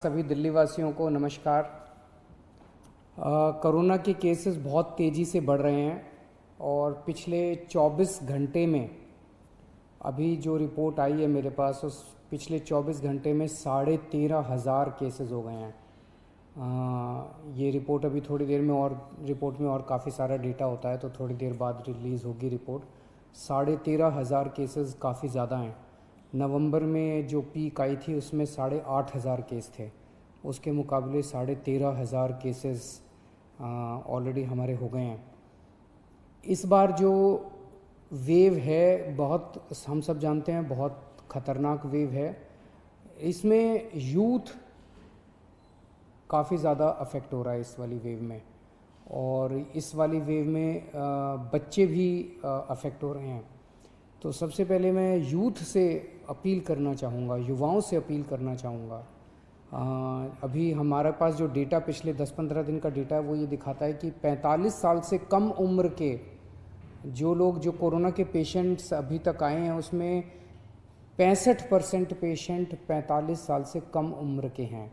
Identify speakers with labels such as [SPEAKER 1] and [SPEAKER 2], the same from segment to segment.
[SPEAKER 1] सभी दिल्ली वासियों को नमस्कार। कोरोना के केसेस बहुत तेज़ी से बढ़ रहे हैं और पिछले 24 घंटे में अभी जो रिपोर्ट आई है मेरे पास, उस पिछले 24 घंटे में 13,500 केसेस हो गए हैं। ये रिपोर्ट अभी थोड़ी देर में, और रिपोर्ट में और काफ़ी सारा डेटा होता है तो थोड़ी देर बाद रिलीज़ होगी रिपोर्ट। 13,500 केसेस काफ़ी ज़्यादा हैं। नवंबर में जो पीक आई थी उसमें 8,500 केस थे, उसके मुकाबले 13,500 केसेस ऑलरेडी हमारे हो गए हैं। इस बार जो वेव है, बहुत हम सब जानते हैं बहुत ख़तरनाक वेव है। इसमें यूथ काफ़ी ज़्यादा अफेक्ट हो रहा है इस वाली वेव में, और इस वाली वेव में बच्चे भी अफेक्ट हो रहे हैं। तो सबसे पहले मैं यूथ से अपील करना चाहूँगा, युवाओं से अपील करना चाहूँगा। अभी हमारे पास जो डेटा पिछले 10-15 दिन का डेटा है वो ये दिखाता है कि 45 साल से कम उम्र के जो लोग, जो कोरोना के पेशेंट्स अभी तक आए हैं, उसमें 65% पेशेंट 45 साल से कम उम्र के हैं।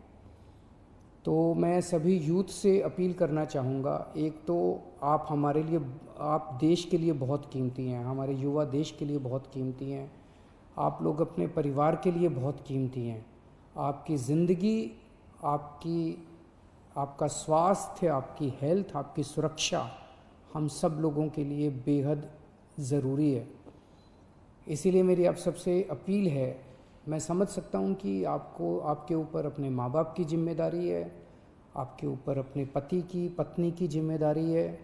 [SPEAKER 1] तो मैं सभी यूथ से अपील करना चाहूँगा, एक तो आप हमारे लिए, आप देश के लिए बहुत कीमती हैं, हमारे युवा देश के लिए बहुत कीमती हैं, आप लोग अपने परिवार के लिए बहुत कीमती हैं। आपकी ज़िंदगी, आपका स्वास्थ्य, आपकी हेल्थ, आपकी सुरक्षा हम सब लोगों के लिए बेहद ज़रूरी है। इसीलिए मेरी आप सबसे अपील है, मैं समझ सकता हूँ कि आपको, आपके ऊपर अपने माँ बाप की जिम्मेदारी है, आपके ऊपर अपने पति की, पत्नी की जिम्मेदारी है,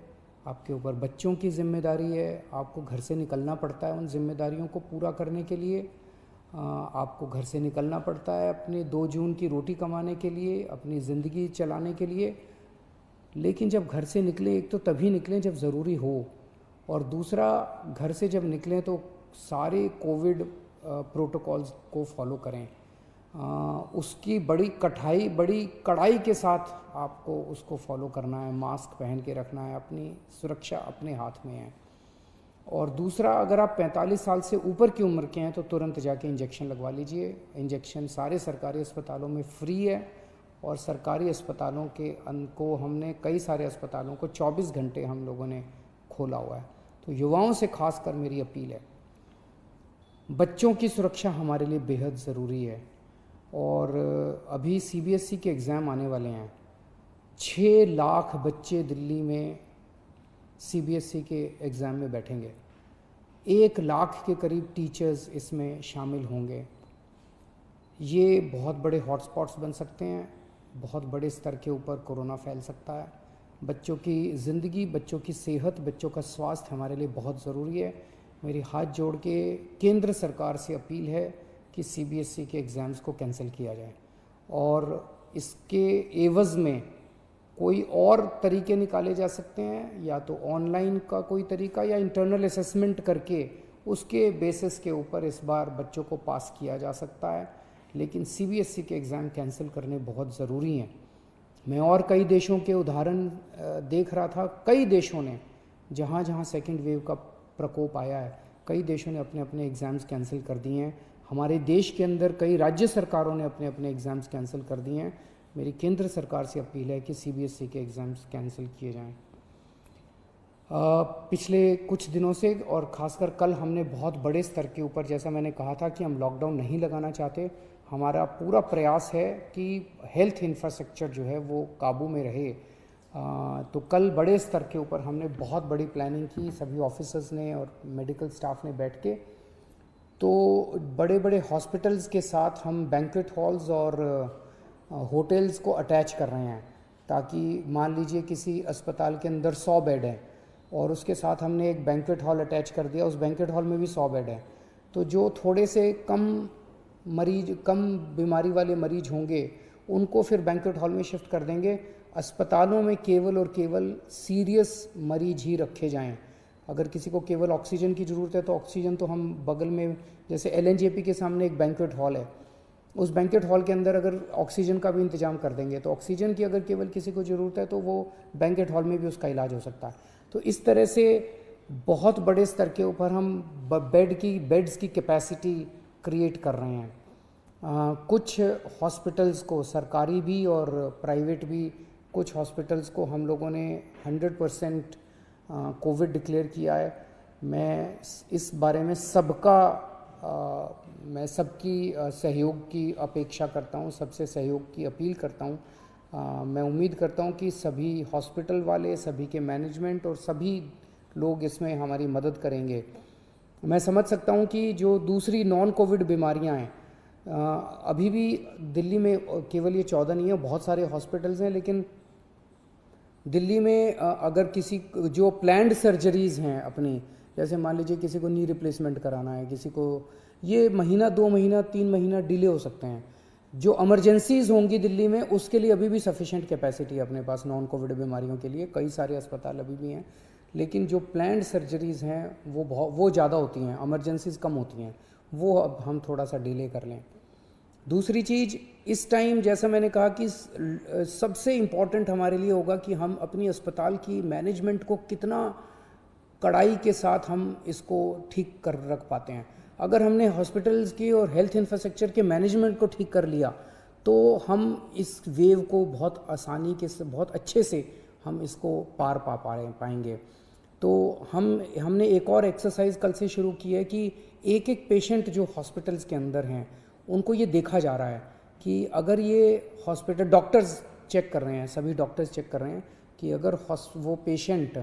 [SPEAKER 1] आपके ऊपर बच्चों की जिम्मेदारी है, आपको घर से निकलना पड़ता है उन जिम्मेदारियों को पूरा करने के लिए। आपको घर से निकलना पड़ता है अपने 2 जून की रोटी कमाने के लिए, अपनी ज़िंदगी चलाने के लिए। लेकिन जब घर से निकलें, एक तो तभी निकलें जब ज़रूरी हो, और दूसरा, घर से जब निकलें तो सारे कोविड प्रोटोकॉल्स को फॉलो करें। उसकी बड़ी कड़ाई के साथ आपको उसको फॉलो करना है, मास्क पहन के रखना है, अपनी सुरक्षा अपने हाथ में है। और दूसरा, अगर आप 45 साल से ऊपर की उम्र के हैं तो तुरंत जाके इंजेक्शन लगवा लीजिए। इंजेक्शन सारे सरकारी अस्पतालों में फ्री है, और सरकारी अस्पतालों को हमने, कई सारे अस्पतालों को 24 घंटे हम लोगों ने खोला हुआ है। तो युवाओं से खासकर मेरी अपील है, बच्चों की सुरक्षा हमारे लिए बेहद ज़रूरी है। और अभी सीबीएसई के एग्ज़ाम आने वाले हैं। 6 लाख बच्चे दिल्ली में सीबीएसई के एग्ज़ाम में बैठेंगे। 1 लाख के करीब टीचर्स इसमें शामिल होंगे। ये बहुत बड़े हॉटस्पॉट्स बन सकते हैं, बहुत बड़े स्तर के ऊपर कोरोना फैल सकता है। बच्चों की ज़िंदगी, बच्चों की सेहत, बच्चों का स्वास्थ्य हमारे लिए बहुत ज़रूरी है। मेरी हाथ जोड़ के केंद्र सरकार से अपील है कि सीबीएसई के एग्ज़ाम्स को कैंसिल किया जाए, और इसके एवज़ में कोई और तरीके निकाले जा सकते हैं, या तो ऑनलाइन का कोई तरीका, या इंटरनल असेसमेंट करके उसके बेसिस के ऊपर इस बार बच्चों को पास किया जा सकता है। लेकिन सीबीएसई के एग्ज़ाम कैंसिल करने बहुत ज़रूरी हैं। मैं और कई देशों के उदाहरण देख रहा था, कई देशों ने, जहाँ जहाँ सेकेंड वेव का प्रकोप आया है, कई देशों ने अपने अपने एग्ज़ाम्स कैंसिल कर दिए हैं। हमारे देश के अंदर कई राज्य सरकारों ने अपने अपने एग्ज़ाम्स कैंसिल कर दिए हैं। मेरी केंद्र सरकार से अपील है कि सीबीएसई के एग्ज़ाम्स कैंसिल किए जाएं। पिछले कुछ दिनों से, और ख़ासकर कल, हमने बहुत बड़े स्तर के ऊपर, जैसा मैंने कहा था कि हम लॉकडाउन नहीं लगाना चाहते, हमारा पूरा प्रयास है कि हेल्थ इंफ्रास्ट्रक्चर जो है वो काबू में रहे। तो कल बड़े स्तर के ऊपर हमने बहुत बड़ी प्लानिंग की, सभी ऑफिसर्स ने और मेडिकल स्टाफ ने बैठ के। तो बड़े बड़े हॉस्पिटल्स के साथ हम बैंक्वेट हॉल्स और होटल्स को अटैच कर रहे हैं, ताकि मान लीजिए किसी अस्पताल के अंदर 100 बेड हैं और उसके साथ हमने एक बैंक्वेट हॉल अटैच कर दिया, उस बैंक्वेट हॉल में भी 100 बेड हैं। तो जो थोड़े से कम बीमारी वाले मरीज होंगे उनको फिर बैंक्वेट हॉल में शिफ्ट कर देंगे। अस्पतालों में केवल और केवल सीरियस मरीज ही रखे जाएं। अगर किसी को केवल ऑक्सीजन की ज़रूरत है तो ऑक्सीजन तो हम बगल में, जैसे एलएनजेपी के सामने एक बैंक्वेट हॉल है, उस बैंक्वेट हॉल के अंदर अगर ऑक्सीजन का भी इंतजाम कर देंगे तो ऑक्सीजन की अगर केवल किसी को ज़रूरत है तो वो बैंक्वेट हॉल में भी उसका इलाज हो सकता है। तो इस तरह से बहुत बड़े स्तर के ऊपर हम बेड्स की कैपेसिटी क्रिएट कर रहे हैं। कुछ हॉस्पिटल्स को, सरकारी भी और प्राइवेट भी, कुछ हॉस्पिटल्स को हम लोगों ने 100% कोविड डिक्लेयर किया है। मैं इस बारे में मैं सबकी सहयोग की अपेक्षा करता हूँ, सबसे सहयोग की अपील करता हूँ। मैं उम्मीद करता हूँ कि सभी हॉस्पिटल वाले, सभी के मैनेजमेंट और सभी लोग इसमें हमारी मदद करेंगे। मैं समझ सकता हूँ कि जो दूसरी नॉन कोविड बीमारियाँ हैं, अभी भी दिल्ली में केवल ये 14 नहीं है, बहुत सारे हॉस्पिटल्स हैं, लेकिन दिल्ली में अगर किसी जो प्लान्ड सर्जरीज़ हैं अपनी, जैसे मान लीजिए किसी को नी रिप्लेसमेंट कराना है, किसी को, ये महीना 2 महीना 3 महीना डिले हो सकते हैं। जो इमरजेंसीज़ होंगी दिल्ली में, उसके लिए अभी भी सफिशेंट कैपेसिटी है अपने पास नॉन कोविड बीमारियों के लिए, कई सारे अस्पताल अभी भी हैं। लेकिन जो प्लान्ड सर्जरीज़ हैं वो ज़्यादा होती हैं, इमरजेंसीज़ कम होती हैं, वो अब हम थोड़ा सा डिले कर लें। दूसरी चीज़, इस टाइम जैसा मैंने कहा कि सबसे इम्पॉर्टेंट हमारे लिए होगा कि हम अपनी अस्पताल की मैनेजमेंट को कितना कड़ाई के साथ हम इसको ठीक कर रख पाते हैं। अगर हमने हॉस्पिटल्स की और हेल्थ इंफ्रास्ट्रक्चर के मैनेजमेंट को ठीक कर लिया तो हम इस वेव को बहुत आसानी के से, बहुत अच्छे से हम इसको पार पाएंगे। तो हमने एक और एक्सरसाइज कल से शुरू की है कि एक एक पेशेंट जो हॉस्पिटल्स के अंदर हैं उनको ये देखा जा रहा है कि अगर ये हॉस्पिटल, डॉक्टर्स चेक कर रहे हैं, सभी डॉक्टर्स चेक कर रहे हैं कि अगर वो पेशेंट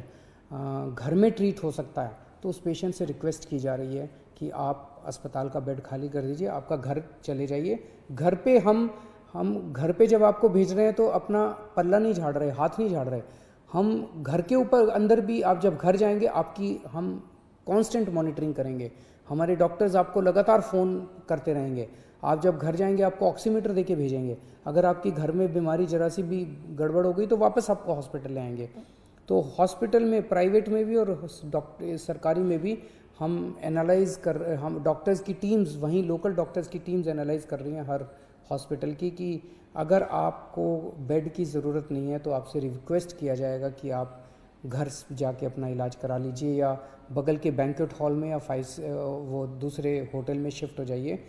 [SPEAKER 1] घर में ट्रीट हो सकता है तो उस पेशेंट से रिक्वेस्ट की जा रही है कि आप अस्पताल का बेड खाली कर दीजिए, आपका घर चले जाइए। घर पे हम घर पे जब आपको भेज रहे हैं तो अपना पल्ला नहीं झाड़ रहे, हाथ नहीं झाड़ रहे, हम घर के ऊपर अंदर भी, आप जब घर जाएंगे आपकी हम कांस्टेंट मॉनिटरिंग करेंगे, हमारे डॉक्टर्स आपको लगातार फ़ोन करते रहेंगे। आप जब घर जाएंगे आपको ऑक्सीमीटर देके भेजेंगे, अगर आपकी घर में बीमारी जरा सी भी गड़बड़ हो गई तो वापस आपको हॉस्पिटल ले आएंगे। तो हॉस्पिटल में, प्राइवेट में भी और सरकारी में भी हम डॉक्टर्स की टीम्स, वहीं लोकल डॉक्टर्स की टीम्स एनालाइज कर रही हैं हर हॉस्पिटल की कि अगर आपको बेड की ज़रूरत नहीं है तो आपसे रिक्वेस्ट किया जाएगा कि आप घर जाके अपना इलाज करा लीजिए या बगल के बैंक्वेट हॉल में या वो दूसरे होटल में शिफ्ट हो जाइए।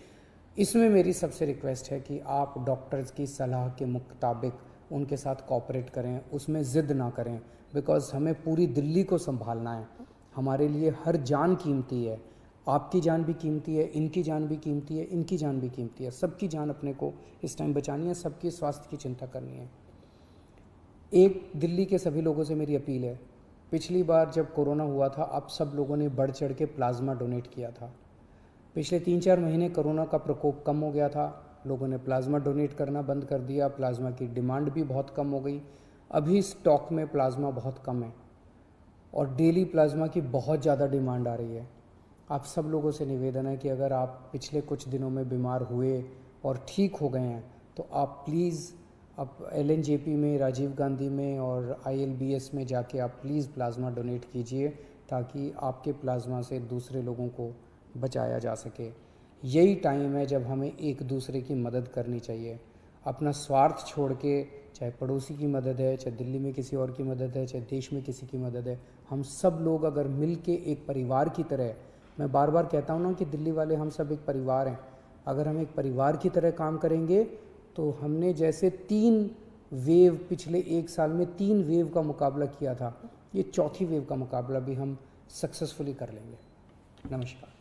[SPEAKER 1] इसमें मेरी सबसे रिक्वेस्ट है कि आप डॉक्टर्स की सलाह के मुताबिक उनके साथ कोऑपरेट करें, उसमें ज़िद ना करें, बिकॉज़ हमें पूरी दिल्ली को संभालना है। हमारे लिए हर जान कीमती है, आपकी जान भी कीमती है, इनकी जान भी कीमती है, इनकी जान भी कीमती है, सबकी जान अपने को इस टाइम बचानी है, सबकी स्वास्थ्य की चिंता करनी है। एक दिल्ली के सभी लोगों से मेरी अपील है, पिछली बार जब कोरोना हुआ था आप सब लोगों ने बढ़ चढ़ के प्लाज्मा डोनेट किया था। पिछले 3-4 महीने कोरोना का प्रकोप कम हो गया था, लोगों ने प्लाज्मा डोनेट करना बंद कर दिया, प्लाज्मा की डिमांड भी बहुत कम हो गई। अभी स्टॉक में प्लाज्मा बहुत कम है और डेली प्लाज्मा की बहुत ज़्यादा डिमांड आ रही है। आप सब लोगों से निवेदन है कि अगर आप पिछले कुछ दिनों में बीमार हुए और ठीक हो गए हैं तो आप प्लीज़ आप LNJP में, राजीव गांधी में और ILBS में जाके आप प्लीज़ प्लाज्मा डोनेट कीजिए ताकि आपके प्लाज्मा से दूसरे लोगों को बचाया जा सके। यही टाइम है जब हमें एक दूसरे की मदद करनी चाहिए। अपना स्वार्थ छोड़ के, चाहे पड़ोसी की मदद है, चाहे दिल्ली में किसी और की मदद है, चाहे देश में किसी की मदद है, हम सब लोग अगर मिल के एक परिवार की तरह, मैं बार बार कहता हूँ ना कि दिल्ली वाले हम सब एक परिवार हैं, अगर हम एक परिवार की तरह काम करेंगे तो हमने जैसे 3 वेव, पिछले 1 साल में 3 वेव का मुकाबला किया था, ये चौथी वेव का मुकाबला भी हम सक्सेसफुली कर लेंगे। नमस्कार।